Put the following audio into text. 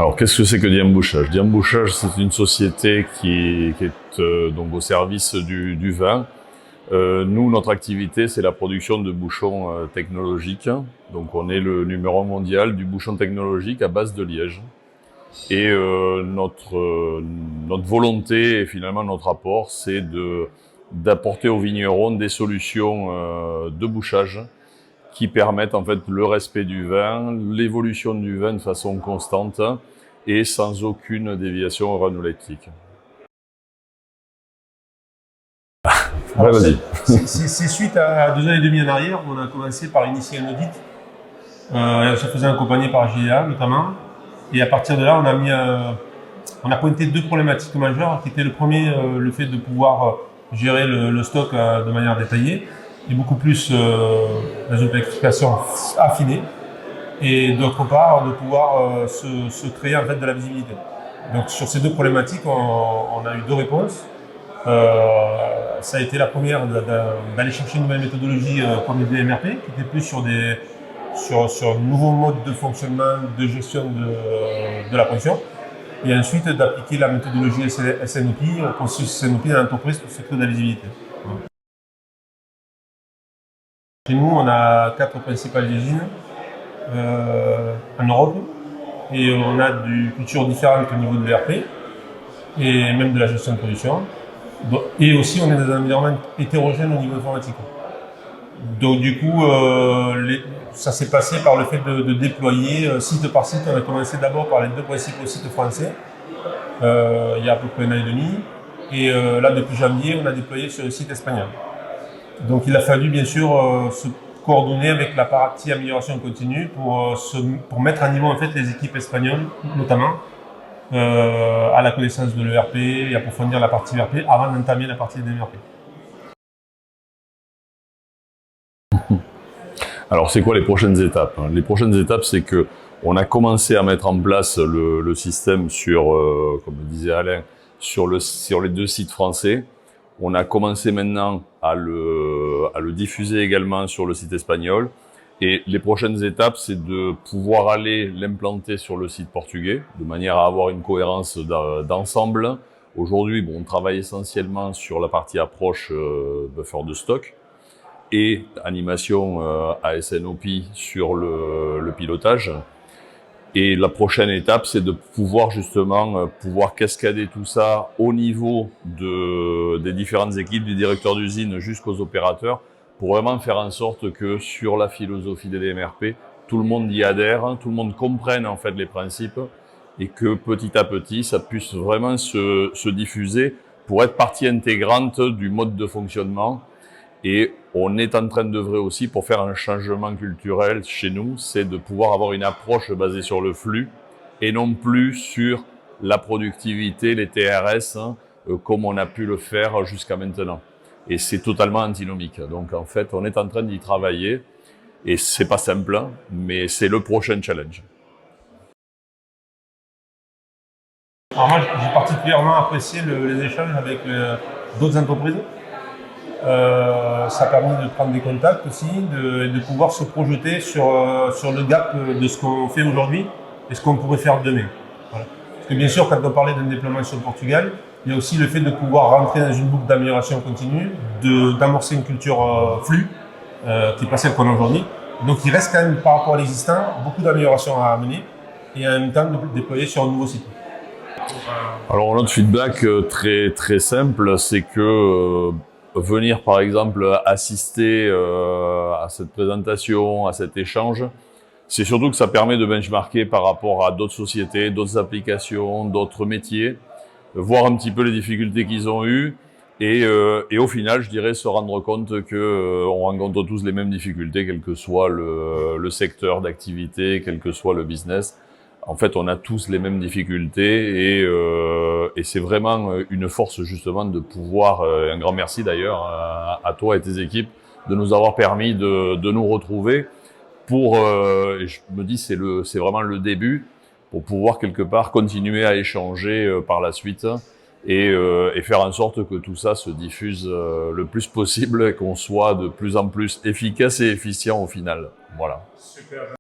Alors, qu'est-ce que c'est que Diembouchage? Diembouchage, c'est une société qui est donc au service du vin. Nous, notre activité, c'est la production de bouchons technologiques. Donc, on est le numéro 1 mondial du bouchon technologique à base de liège. Et notre volonté et finalement notre apport, c'est d'apporter aux vignerons des solutions de bouchage qui permettent en fait le respect du vin, l'évolution du vin de façon constante et sans aucune déviation organoleptique. Ouais, vas-y. C'est suite à 2 ans et demi en arrière, on a commencé par initier un audit. Ça faisait accompagner par GIA notamment. Et à partir de là, on a pointé 2 problématiques majeures, qui étaient le premier, le fait de pouvoir gérer le stock de manière détaillée et beaucoup plus dans une planification affinée. Et d'autre part, de pouvoir se créer en fait de la visibilité. Donc sur ces 2 problématiques, on a eu 2 réponses. Ça a été la première d'aller chercher une nouvelle méthodologie comme les DMRP, qui était plus sur un nouveau mode de fonctionnement, de gestion de la production. Et ensuite d'appliquer la méthodologie SNOP, processus SNOP dans l'entreprise pour se créer de la visibilité. Chez nous, on a 4 principales usines en Europe et on a des cultures différentes au niveau de l'ERP et même de la gestion de production. Et aussi, on est dans un environnement hétérogène au niveau informatique. Donc du coup, ça s'est passé par le fait de déployer site par site. On a commencé d'abord par les 2 principaux sites français, il y a à peu près 1 an et demi. Et là, depuis janvier, on a déployé sur le site espagnol. Donc il a fallu bien sûr se coordonner avec la partie amélioration continue pour mettre à niveau en fait les équipes espagnoles, notamment, à la connaissance de l'ERP et approfondir la partie ERP avant d'entamer la partie DMRP. Alors, c'est quoi les prochaines étapes? Les prochaines étapes, c'est que on a commencé à mettre en place le système sur, comme le disait Alain, sur les 2 sites français. On a commencé maintenant à le diffuser également sur le site espagnol. Et les prochaines étapes, c'est de pouvoir aller l'implanter sur le site portugais, de manière à avoir une cohérence d'ensemble. Aujourd'hui, on travaille essentiellement sur la partie approche buffer de stock et animation ASNOP sur le pilotage. Et la prochaine étape, c'est de pouvoir justement pouvoir cascader tout ça au niveau des différentes équipes, du directeur d'usine jusqu'aux opérateurs, pour vraiment faire en sorte que sur la philosophie des DMRP, tout le monde y adhère, tout le monde comprenne en fait les principes et que petit à petit, ça puisse vraiment se diffuser pour être partie intégrante du mode de fonctionnement. Et on est en train d'œuvrer aussi pour faire un changement culturel chez nous, c'est de pouvoir avoir une approche basée sur le flux et non plus sur la productivité, les TRS, comme on a pu le faire jusqu'à maintenant. Et c'est totalement antinomique. Donc en fait, on est en train d'y travailler et c'est pas simple, mais c'est le prochain challenge. Alors moi, j'ai particulièrement apprécié les échanges avec d'autres entreprises. Ça a permis de prendre des contacts aussi, de pouvoir se projeter sur le gap de ce qu'on fait aujourd'hui et ce qu'on pourrait faire demain. Voilà. Parce que bien sûr, quand on parlait d'un déploiement sur le Portugal, il y a aussi le fait de pouvoir rentrer dans une boucle d'amélioration continue, d'amorcer une culture flux, qui n'est pas celle qu'on a aujourd'hui. Donc il reste quand même, par rapport à l'existant, beaucoup d'améliorations à amener et en même temps de déployer sur un nouveau site. Alors notre feedback très simple, c'est que venir par exemple assister à cette présentation, à cet échange, c'est surtout que ça permet de benchmarker par rapport à d'autres sociétés, d'autres applications, d'autres métiers, voir un petit peu les difficultés qu'ils ont eues et au final, je dirais, se rendre compte que on rencontre tous les mêmes difficultés, quel que soit le secteur d'activité, quel que soit le business. En fait, on a tous les mêmes difficultés et c'est vraiment une force justement de pouvoir, un grand merci d'ailleurs à toi et tes équipes, de nous avoir permis de nous retrouver pour, et je me dis c'est vraiment le début, pour pouvoir quelque part continuer à échanger par la suite et faire en sorte que tout ça se diffuse le plus possible et qu'on soit de plus en plus efficace et efficient au final. Voilà. Super.